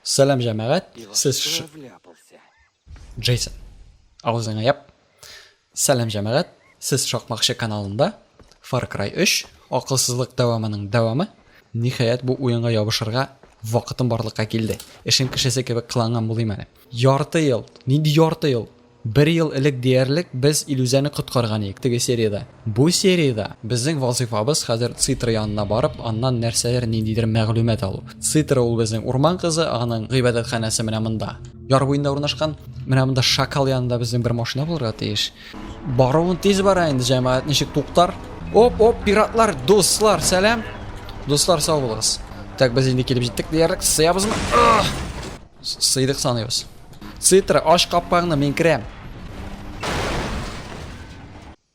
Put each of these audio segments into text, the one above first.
Сәлам җәмәгать, сез Что вляпался? Джейсон. Авызыңа яп. Сәлам җәмәгать, сез Шакмакчы каналында Far Cry 3 акылсызлык дәвамының дәвамы. Ниһаять бу уенга ябышырга вакытым барлыкка килде. Эшем кешесе кебек кыланган булыйм әле. Ярты ел, нинди ярты ел? 1 ел элек диярлек без Илюзәне коткарган идек теге сериядә. Бу сериядә безнең вазифабыз хәзер Цитра янына барып, аннан нәрсәләр ниндидер мәгълүмат алу. Цитра ул безнең урман кызы, аның гыйбадәтханәсе менә монда. Яр буенда урнашкан, менә монда шакал янында безнең бер машина булырга тиеш. Баруын тиз бара инде җәмәгать, ничек туктар? Оп, пиратлар, дуслар, сәлам. Дуслар, сау булыгыз. Так, без инде килеп җиттек диярлек, сыябызмы? Сыйдык саныйбыз. Цитра, аш капкаңны, мен кирәм.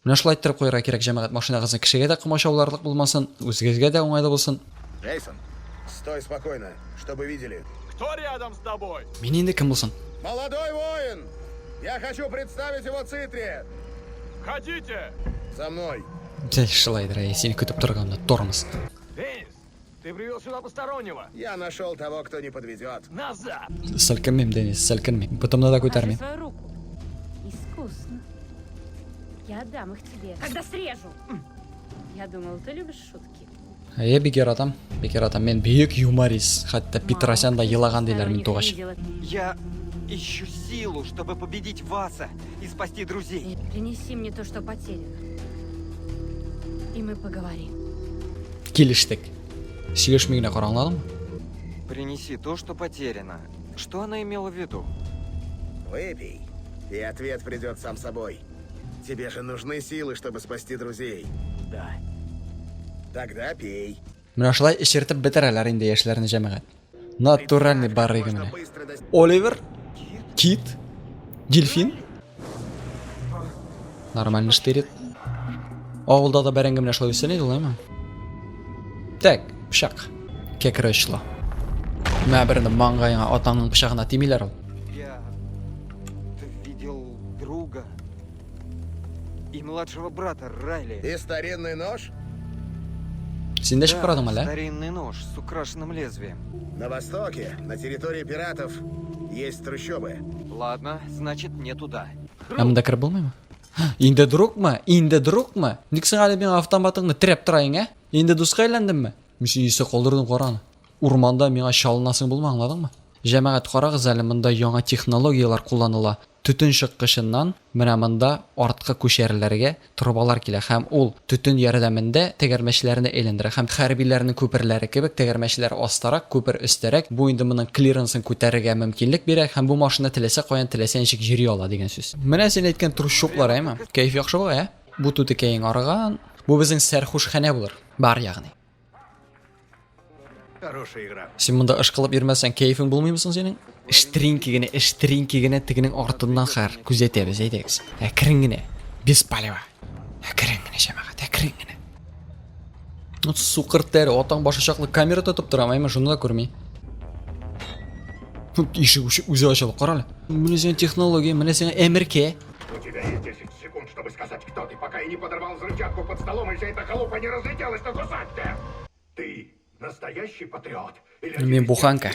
Менә шулай иттереп куярга кирәк җәмәгать, машинагызны кешегә дә комачауларлык булмасын, үзегезгә дә уңайлы булсын. Джейсон, стой спокойно, чтобы видели. Кто рядом с тобой? Мин инде кем булсын? Молодой воин! Я хочу представить его Цитре! Входите! За мной! Шулайдыр, сине көтеп торганда тормоз. Денис, ты привел сюда постороннего. Я нашел того, кто не подведет. Назад! Селкенмим, Денис, селкенмим. Бутымны да күтәрмим. Покажи свою руку. Искусно. Я отдам их тебе, когда срежу. Я думал, ты любишь шутки. Бик яратам. Мен бөек юморист. Хәтта Петросян да елаган диләр мин тугач. Я ищу силу, чтобы победить Васа и спасти друзей. Принеси мне то, что потеряно. И мы поговорим. Килештек. Сөйләшми генә караңладыңмы? Принеси то, что потеряно. Что она имела в виду? Выпей, и ответ придет сам собой. Тебе же нужны силы, чтобы спасти друзей. Да. Тогда пей. Менә шулай ишертеп бетерәләр инде яшьләрне җәмәгать. Натуральный барыгы Можно менә. быстро достичь. Оливер, Кит, Дельфин. Нормально штырит. Авылда да бәрәңге менә шулай үсен иде, улаймы? Так, пычак. Кекре очлы. Менә берне маңгаеңа атаңның пычагына тимиләр ул. Я видел друга и младшего брата Райли. И старинный нож? Син дә чыгып карадың әле? Старинный нож с украшенным лезвием. На востоке, на территории пиратов, есть трущобы. Ладно, значит не туда. Ә монда кире булмыймы? Инде друкмы? Ник син әле миңа автоматыңны терәп торайың, ә? Инде дуска әйләндеңме? Мин сине исе калдырдым караны. Урманда миңа шалынасың булма, аңладыңмы? Җәмәгать, карагыз әле, монда яңа технологиялар кулланыла. Төтен чыккычыннан менә монда арткы күчәрләргә трубалар килә һәм ул төтен ярдәмендә тегәрмәчләрне әйләндерә һәм хәрбиләрнең күперләре кебек тегәрмәчләр астарак, күпер өстәрәк, бу инде моның клирансын күтәрергә мөмкинлек бирә һәм бу машина теләсә каян теләсә ничек йөри ала дигән сүз. Менә син әйткән трущоблар, әйме? Кайф яхшы була, ә? Бу түтекәең арыган, бу безнең сәрхушханә булыр. Бар ягъни. Хорошая игра. Син монда ышкылып йөрмәсәң, кайфың булмыймы соң синең? Эштринки генә тегенең артыннан хәр күзәтәбез, әйдәгез. Әкрен генә. Без палева. Әкрен генә җәмәгать, әкрен генә. Ну сукыртәре, атаң башы чаклы камера тотып торам, әйме, шуны да күрми. Ишек үзе ачылып кара әле. Менә син технология, менә син әмеркә. У тебя есть 10 секунд, чтобы сказать, кто ты, пока я не подорвал взрывчатку под столом, и вся эта халупа не разлетелась на кусачки. Ты настоящий патриот? Или Мен буханка.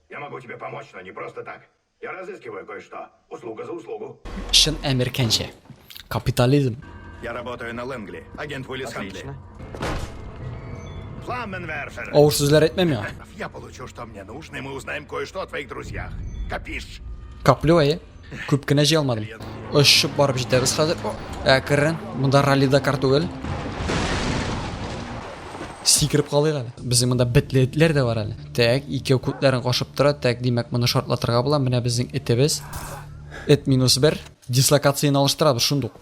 Я могу тебе помочь, но не просто так. Я разыскиваю кое-что. Услуга за услугу. Шын әмеркәнчә. Капитализм. Я работаю на Лэнгли, агент Уиллис Хантли. Фламменверфер. Авыр сүзләр әйтмәм миңа. Я получу, что мне нужно, и мы узнаем кое-что о твоих друзьях. Копишь? Каплю әйе. Күп кенә җый алмадым. Очып барып җитәбез хәзер. Әкрен, монда ралли Дакар түгел. Сикереп калыйк әле. Безнең монда битләтләр дә бар әле. Так, икәү күтләрен кашып тора. Так, димәк, моны шартлатырга була. Менә безнең этебез. Эт -1. Дислокацияны алыштырабыз шундук.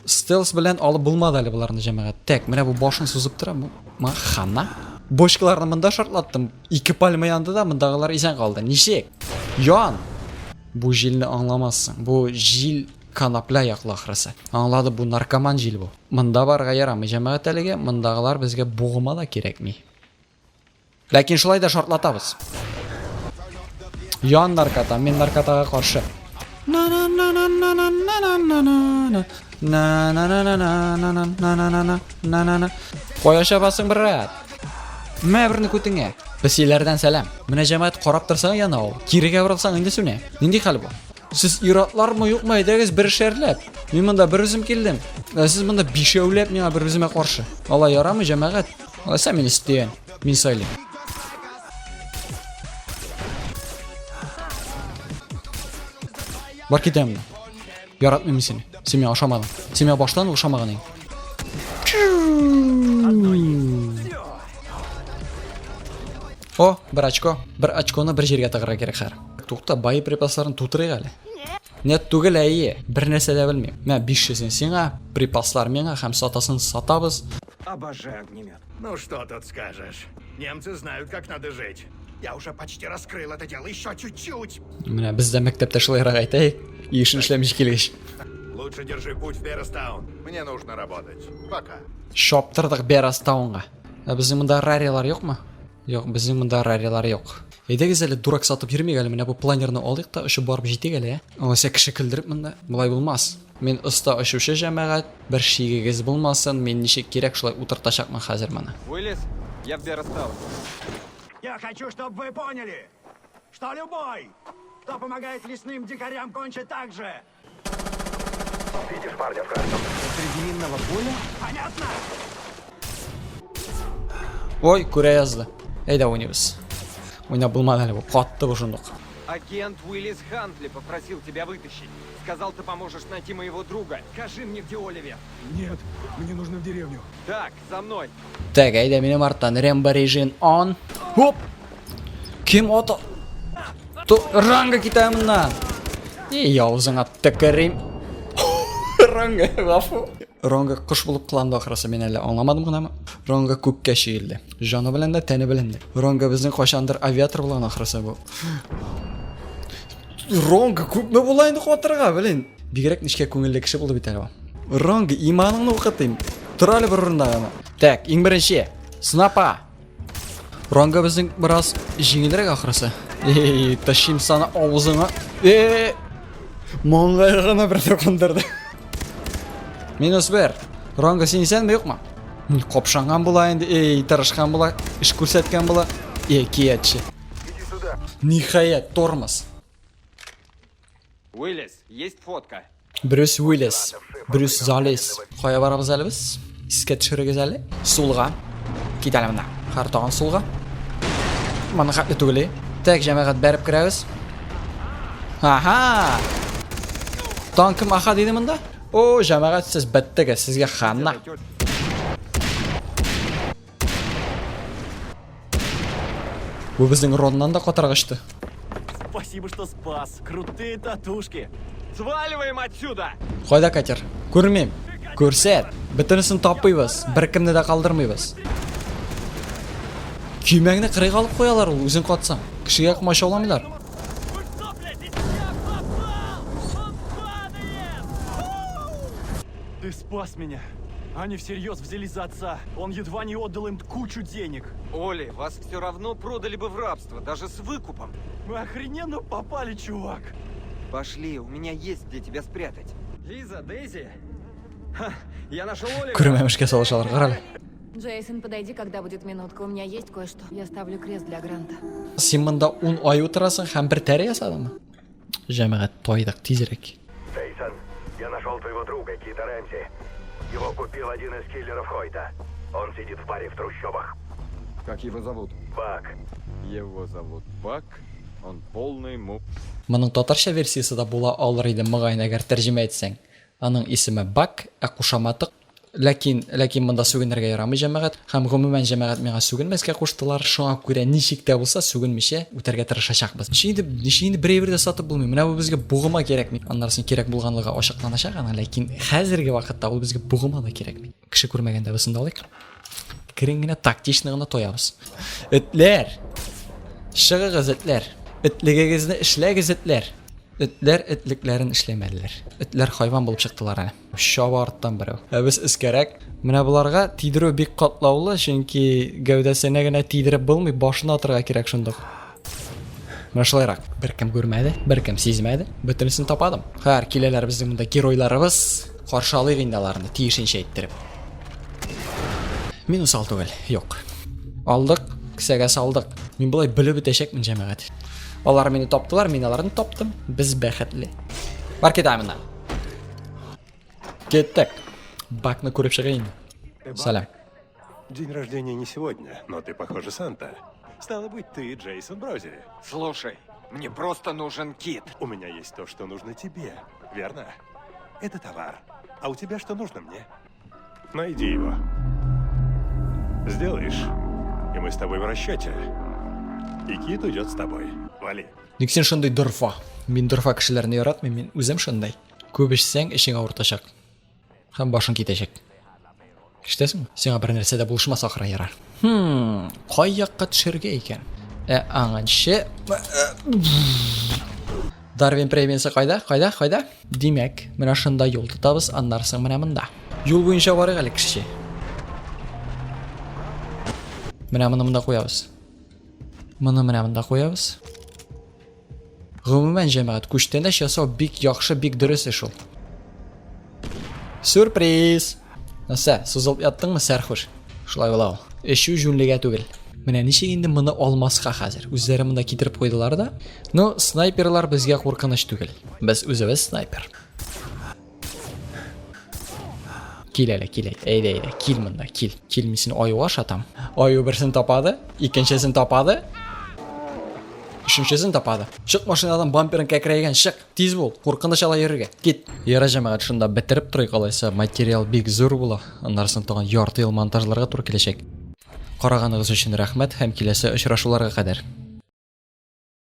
Стелс белән алып булмады әле буларны җәмәгать. Так, менә бу башын сузып тора. Ма хана. Бочкаларны монда шартлаттым. 2 пальма янды да, мондагылар исән калды. Ничек? Ян. Бу җилне аңламассың. Бу җил канапля яклы ахрысы. Аңлады, бу наркоман җил бу. Монда барга ярамый җәмәгать әлегә, мондагылар безгә бугыма да кирәкми. Ләкин шулай да шартлатабыз. Ян наркота, мен наркотага каршы. Кая чабасың, брат? Мә берне күтеңә. Bizlardan salom. Mana jamoat qarab tursa yana ol. Kiriga burilsang endi sune. Nindi hali bu? Siz iratlarmı yo'qmi aydagiz bir sherlab. Men bunda bir o'zim keldim. Siz bunda beshovlab menga bir o'zimga qarshi. Alloh yorami jamoat? Sen meni isteyin. Men saylayman. Bor ketamni. Yaratmayman seni. Sen menga o'xshamading. Sen menga boshdan o'xshamaganing. O, bir ochko. Bir ochkoni bir yerga tag'ira kerak har. To'xta, boy pripaslarni tutirib hali. Net tugul ayi. Bir narsa da bilmayman. Men 500 senga, pripaslar menga ham sotasini sotamiz. Обожаю огнемет. Ну что тут скажешь? Немцы знают, как надо жить. Я уже почти раскрыл это дело, еще чуть-чуть. Mana bizda maktabda shlayroq aytaylik. Ishni ishlamish kerak. Лучше держи путь в Берестаун. Мне нужно работать. Пока. Shoptirdik Berastownga. Bizning bunda rariyalar yo'qmi? Yo'q, bizning bunda rariyalar yo'q. Edagiz hali durak sotib yurmaylik, mana bu planerni oldik-da, o'sha borib yetik hali. O'sha kishi kildirib bunda. Bulay bo'lmas. Men usta o'sha jamoat bir shigigiz bo'lmasin, men nishik kerak shulay o'tirib tashaqman hozir mana. Уиллис, я в Берестаун. Я хочу, чтобы вы поняли, что любой, кто помогает лесным дикарям, кончит так же. Видишь парня в красном? Среди минного поля? Понятно? Voy, ko'rayozdi. Ayda o'ynaymiz. O'ynab bo'lmadi hali bu. Qotdi bu shundoq. Агент Уиллис Хантли попросил тебя вытащить. Сказал, ты поможешь найти моего друга. Скажи мне, где Оливер. Нет, мне нужно в деревню. Так, за мной. Так, ayda meni martdan Rambo Region on. Hop. Kim ota? To ranga ketaman. Yovuzing attakarim. Ranga g'afu. Ranga qush bo'lib qilandi oxirasi men hali anlamadim bunami. Ranga ko'kka shiyildi. Joni bilan da tani bilan da. Ranga bizning qo'shandir aviator bilan oxirasi bu. Ranga ko'pmi bo'laydi xotirga bilin. Bigrak ishga ko'ngilli kishi bo'lib bitadi. Ranga imoningni o'qitdim. Turali bir o'rinda. Tak, eng birinchi Snapa. Ranga bizning biroz yengilroq oxirasi. Tashim sana og'zingga. Mong'ayg'ana bir to'qindirdi. Minus 1. Ranga sensanmi yo'qmi? Qopshangan bo'la endi, tirishgan bo'la, ish ko'rsatgan bo'la. Kiyatchi. Nihoyat tormoz. Уиллис, есть фотка. Bruce Willis, Bruce Willis. Qo'ya boramiz hali biz. Iska tushiramiz hali. So'lga. Ketamiz mana. Har tog'on so'lga. Mana xatli tugili. Tak jamoat berib kiramiz. Aha! Tankim axa dedi bunda. O, jamoat siz bittaga, sizga hamma. Bu bizning Rondan da qotirg'ishdi. Спасибо, что спас. Крутые татушки. Сваливаем отсюда! Qo'yda katir. Ko'rmayman. Ko'rsat. Bittanisini topmaymiz, bir kimni da qoldirmaymiz. Kiymangni qirib olib qo'yalar, o'zing qotsam. Kishiga qimosh olamaylar. Ты спас меня. Они всерьез взялись за отца. Он едва не отдал им кучу денег. Оли, вас все равно продали бы в рабство, даже с выкупом. Мы охрененно попали, чувак. Пошли, у меня есть где тебя спрятать. Лиза, Дейзи. Ха, я нашел Оливера. Ko'rmayishga solishlar, qarang. Джейсон, подойди, когда будет минутка. У меня есть кое-что. Я ставлю крест для Гранта. Sen bunda 10 oy o'tirasan, ham bir tari yasadimi? Jamoat to'ydiq tezroq. Джейсон, я нашел твоего друга, Кита Рэмси. Его купил один из киллеров Хойта. Он сидит в баре в трущобах. Как его зовут? Бак. Его зовут Бак. Он полный Buning totarsha versiyasida bo'la olar edi, mig'ayn agar tarjima etsang. Aning ismi Bak, aqushamatiq. Lakin bunda sugunlarga yaramay jamoat. Ham umuman jamoat menga sugunmasga qo'shdilar. Shunga ko'ra nishikda bo'lsa sugunmisha o'targa tirishashaqmiz. Nishini bireverda sotib bo'lmaydi. Mana bu bizga bug'ima kerakmi? Anlarsin kerak bo'lganligiga oshiqlanashaqan, lekin hozirgi vaqtda u bizga bug'ima da kerakmi? Kishi ko'rmaganda biz shundoq. Kiringina taktichligini to'yamiz. Itlar. Shig'iz itlar. Itligingizni ishlagiz itlar. Itlar itliklarini ishlamadilar. Itlar hayvon bo'lib chiqdilar ana. Shovortdan biri. Biz iskarak. Mana bularga tiydirib bek qatlovli, chunki gavdasinagina tiydirib bo'lmay, boshini o'tirga kerak shundoq. Mana shulayroq. Bir kim ko'rmadi, bir kim sezmadi. Butinisini topadim. Har kelalar bizning bunda heroylarimiz qarshi olaylik indalarini tiyishincha ayttirib. Minus 6 gol. Yo'q. Oldik, kisaga soldik. Мин болай біліп өтешекмін жәмәғат. Алар мені таптылар, мен аларын таптым. Біз бәхетлі. Бар кетамына. Кеттік. Бакны көріп шығайын. Салам. День рождения не сегодня, но ты, похоже, Санта. Стало быть, ты Джейсон Брозери. Слушай, мне просто нужен кит. У меня есть то, что нужно тебе, верно? Это товар. А у тебя что нужно мне? Найди его. Сделаешь, и мы с тобой в расчете. И кит уйдет с тобой. Вали. Ник сен шындай дұрфа. Мен дұрфа кішілеріне яратмын, мен өзім шындай. Көп ішсең, ішің ауырташақ. Һәм башың кетешек. Кіштесің? Сеңа бір нәрседе бұлышмас ақыра ярар. Қай яққа түшерге екен? Аңаншы... Дарвин премиясы қайда? Демек, мына шында yol тұтабыз, андарсың мына мында. Yol бойынша барық әлі кіші. Мына мында қоябыз. Мына мында қоябыз. Ғымымен жәмәғат, көштенде жасау бик яқшы, бик дұрыс еш ол. Сюрприз! Нәсә, созылып яттыңмы сәрхуш? Шулай болау. Эшу жүнлеге түгел. Менә ничек инде моны алмасқа хәзер. Үзләре монда китереп куйдылар да. Ну, снайперлар безгә куркыныч түгел. Без үзебез снайпер. Кил. Әйдә, кил монда, кил. Килмисен аюга шатам. Аю берсен тапады, икенчесен тапады. Үшіншесін тапады. Шық машинадан бамперін кәкірейген, шық. Тиз бол, қорқыныш ала еріге. Кет. Ера жәмәғат шында бітіріп тұрай қалайса, материал бик зор бола. Андарсын тоған ярты ел монтажларға тұр келешек. Қарағаныңыз үшін рахмет, һәм келесі ұшырашуларға қадар.